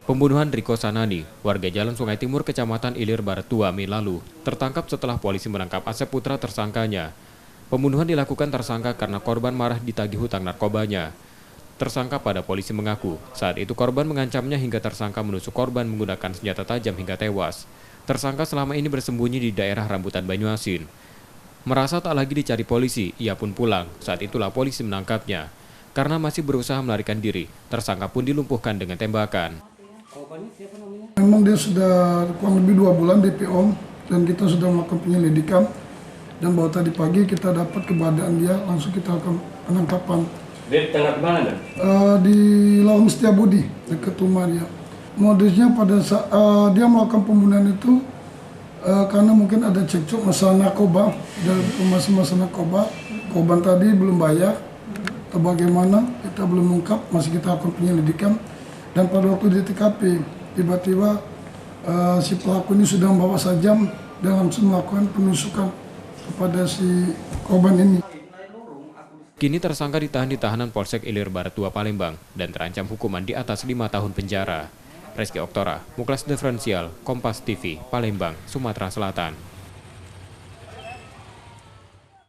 Pembunuhan Riko Sanani, warga Jalan Sungai Timur, Kecamatan Ilir Barat 2 Mei lalu, tertangkap setelah polisi menangkap Asep Putra tersangkanya. Pembunuhan dilakukan tersangka karena korban marah ditagih hutang narkobanya. Tersangka pada polisi mengaku, saat itu korban mengancamnya hingga tersangka menusuk korban menggunakan senjata tajam hingga tewas. Tersangka selama ini bersembunyi di daerah Rambutan Banyuasin. Merasa tak lagi dicari polisi, ia pun pulang. Saat itulah polisi menangkapnya. Karena masih berusaha melarikan diri, tersangka pun dilumpuhkan dengan tembakan. Memang dia sudah kurang lebih 2 bulan DPO dan kita sudah melakukan penyelidikan. Dan baru tadi pagi kita dapat keberadaan dia, langsung kita lakukan penangkapan. Dia ditangkap di mana? Di Lawang Setiabudi, dekat rumah dia. Modusnya pada saat dia melakukan pembunuhan itu karena mungkin ada cekcok masalah narkoba, dan masalah narkoba. Korban tadi belum bayar, atau bagaimana kita belum ungkap, masih kita lakukan penyelidikan. Dan pada waktu di TKP, tiba-tiba si pelaku ini sudah membawa sajam dan langsung melakukan penusukan kepada si korban ini. Kini tersangka ditahan di tahanan Polsek Ilir Barat 2 Palembang dan terancam hukuman di atas 5 tahun penjara. Reski Oktora, Muklas Diferensial, Kompas TV, Palembang, Sumatera Selatan.